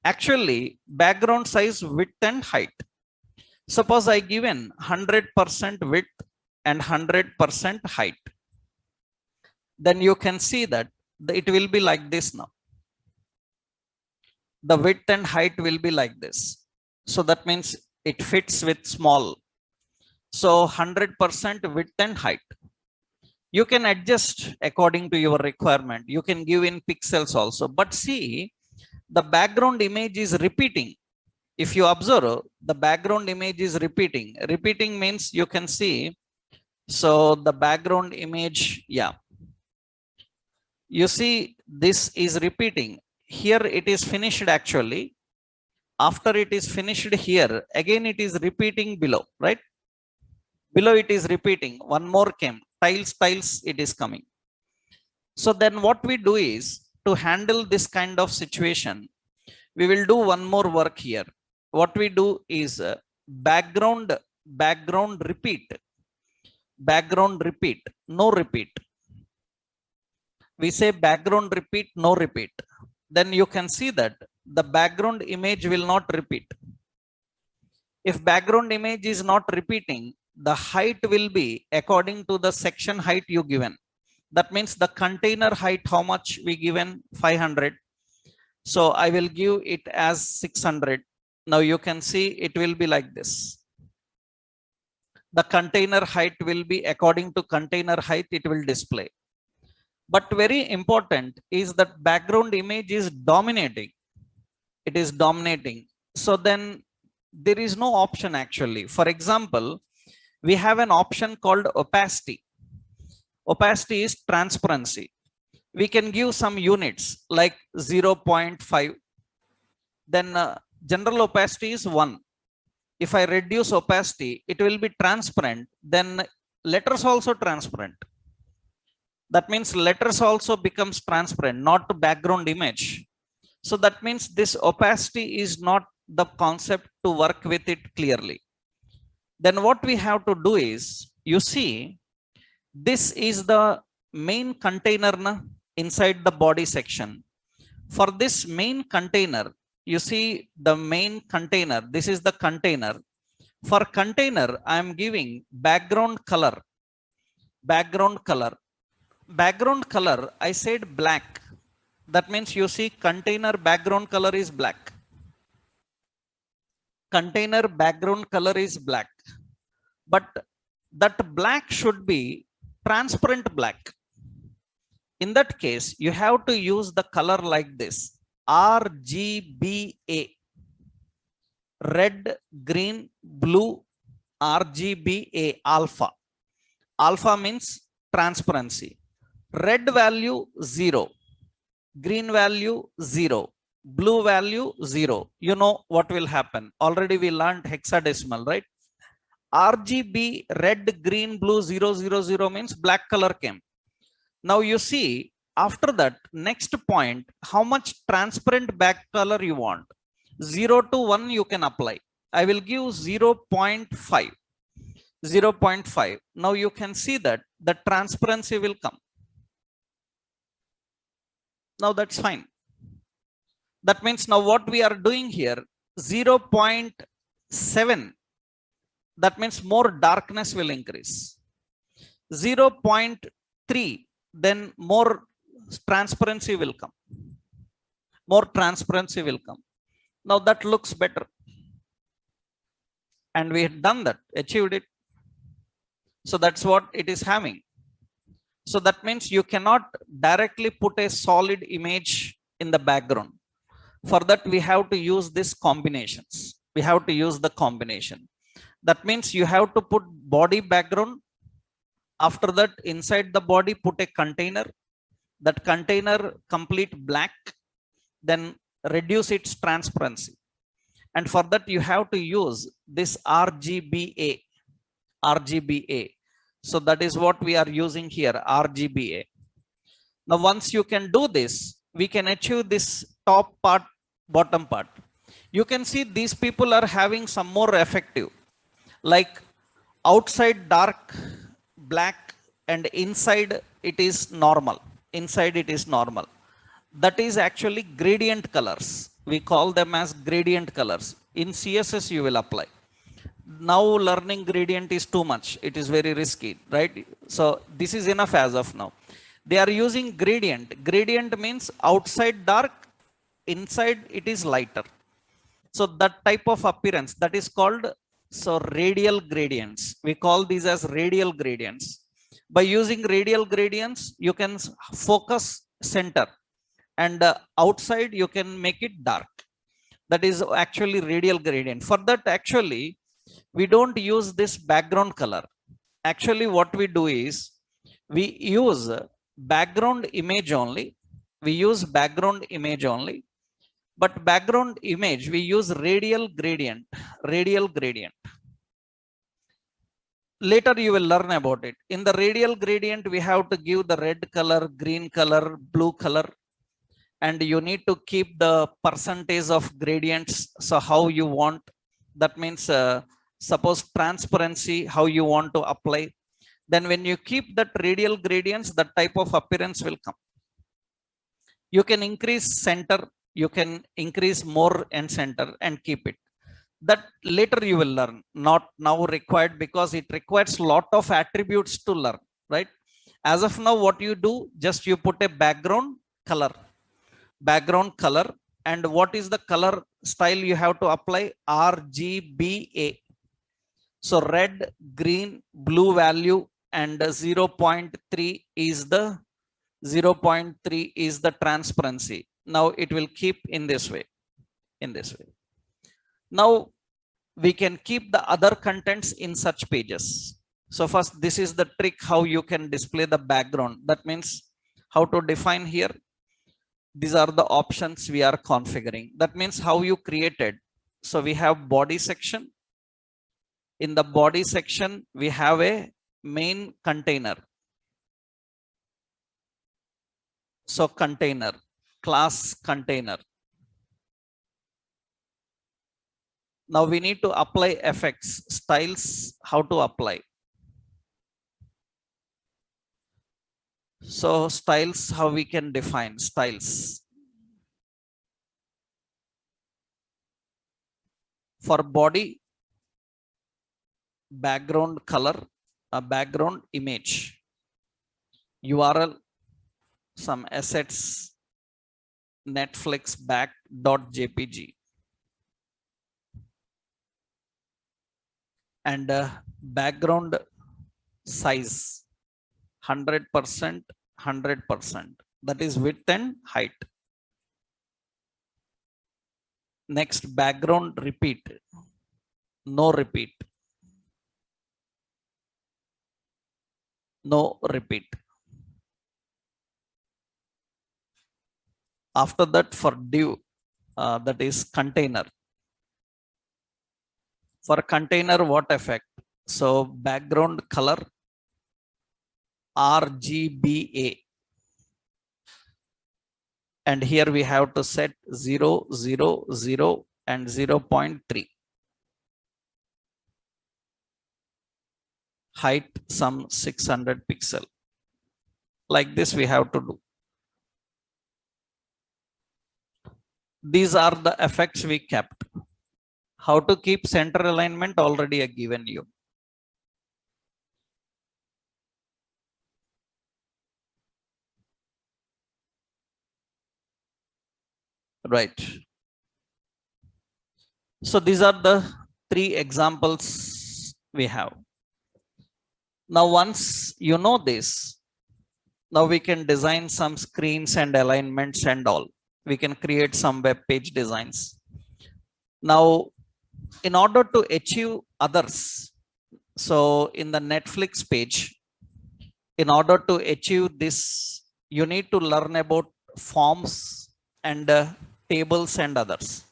Actually, background size width and height. Suppose I given 100% width and 100% height. Then you can see that it will be like this now. The width and height will be like this. So that means it fits with small. So 100% width and height. You can adjust according to your requirement. You can give in pixels also. But see, the background image is repeating. If you observe, the background image is repeating. Repeating means you can see. So the background image, yeah. You see, this is repeating. here it is finished actually. After it is finished here, again it is repeating below, right? Below it is repeating. One more came. Tiles, it is coming. So then what we do is, to handle this kind of situation, we will do one more work here. What we do is background repeat. Background repeat, no repeat. We say background repeat, no repeat. Then you can see that the background image will not repeat. If background image is not repeating, the height will be according to the section height you given. That means the container height, how much we given? 500. So I will give it as 600. Now you can see it will be like this. The container height will be according to container height, it will display. But very important is that background image is dominating. It is dominating. So then there is no option actually. For example, we have an option called opacity. Opacity is transparency. We can give some units like 0.5. Then general opacity is 1. If I reduce opacity, it will be transparent. Then letters also transparent. That means letters also becomes transparent, not background image. So that means this opacity is not the concept to work with it clearly. Then what we have to do is, you see, this is the main container inside the body section. For this main container, you see the main container, this is the container. For container, I am giving background color. Background color. Background color, I said black. That means you see container background color is black. Container background color is black. But that black should be transparent black. In that case, you have to use the color like this. RGBA. Red, green, blue, RGBA, alpha. Alpha means transparency. Red value 0. Green value 0. Blue value 0. You know what will happen. Already we learned hexadecimal, right? RGB, red, green, blue, 0, 0, 0 means black color came. Now you see, after that, next point, how much transparent back color you want. 0 to 1 you can apply. I will give 0.5. 0.5. Now you can see that the transparency will come. Now that's fine. That means now what we are doing here, 0.7. That means more darkness will increase. 0.3, then more transparency will come. More transparency will come. Now that looks better. And we had done that, achieved it. So that's what it is having. So that means you cannot directly put a solid image in the background. For that, we have to use these combinations. We have to use the combination. That means you have to put body background. After that, inside the body, put a container. That container complete black. Then reduce its transparency. And for that, you have to use this RGBA. RGBA. So that is what we are using here, RGBA. Now, once you can do this, we can achieve this top part, bottom part. You can see these people are having some more effective, like outside dark black and inside it is normal. Inside it is normal. That is actually gradient colors. We call them as gradient colors. In CSS, you will apply. Now learning gradient is too much. It is very risky, right? So this is enough as of now. They are using gradient. Gradient means outside dark, inside it is lighter. So that type of appearance, that is called radial gradients. We call these as radial gradients. By using radial gradients, you can focus center, and outside you can make it dark. That is actually radial gradient. For that, actually, we don't use this background color. Actually, what we do is, we use background image only. We use background image only. But background image, we use radial gradient, radial gradient. Later you will learn about it. In the radial gradient, we have to give the red color, green color, blue color, and you need to keep the percentage of gradients. So how you want, that means suppose transparency, how you want to apply. Then when you keep that radial gradients, that type of appearance will come. You can increase center, you can increase more and center and keep it. That later you will learn, not now required, because it requires lot of attributes to learn, right? As of now, what you do, just you put a background color, and what is the color style you have to apply? RGBA. So red, green, blue value, and 0.3 is the 0.3 is the transparency. Now it will keep in this way, in this way. Now we can keep the other contents in such pages. So first, this is the trick how you can display the background. That means how to define here. These are the options we are configuring. That means how you created. So we have body section. In the body section, we have a main container. So container, class container. Now we need to apply effects, styles, how to apply. So styles, how we can define styles. For body, background color, a background image, URL, some assets, Netflix back.jpg, and background size 100%, 100%. That is width and height. Next, background repeat, no repeat, no repeat. After that, for div, that is container. For container, what effect? So background color RGBA, and here we have to set 0, 0, 0 and 0.3. Height some 600 pixel. Like this we have to do. These are the effects we kept. How to keep center alignment already I given you. Right. So these are the 3 examples we have. Now once you know this, now we can design some screens and alignments and all. We can create some web page designs. Now, in order to achieve others, so in the Netflix page, in order to achieve this, you need to learn about forms and tables and others.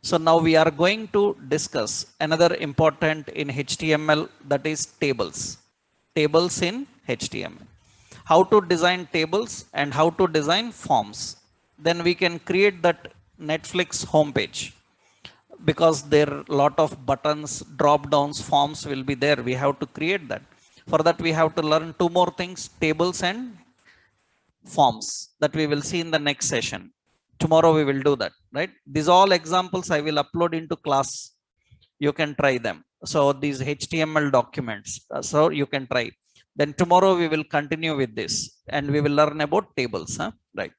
So now we are going to discuss another important in HTML, that is tables. Tables in HTML. How to design tables and how to design forms. Then we can create that Netflix homepage, because there are a lot of buttons, drop downs, forms will be there. We have to create that. For that, we have to learn 2 more things, tables and forms, that we will see in the next session. Tomorrow we will do that, right? These all examples I will upload into class. You can try them. So these HTML documents, so you can try. Then tomorrow we will continue with this and we will learn about tables, right?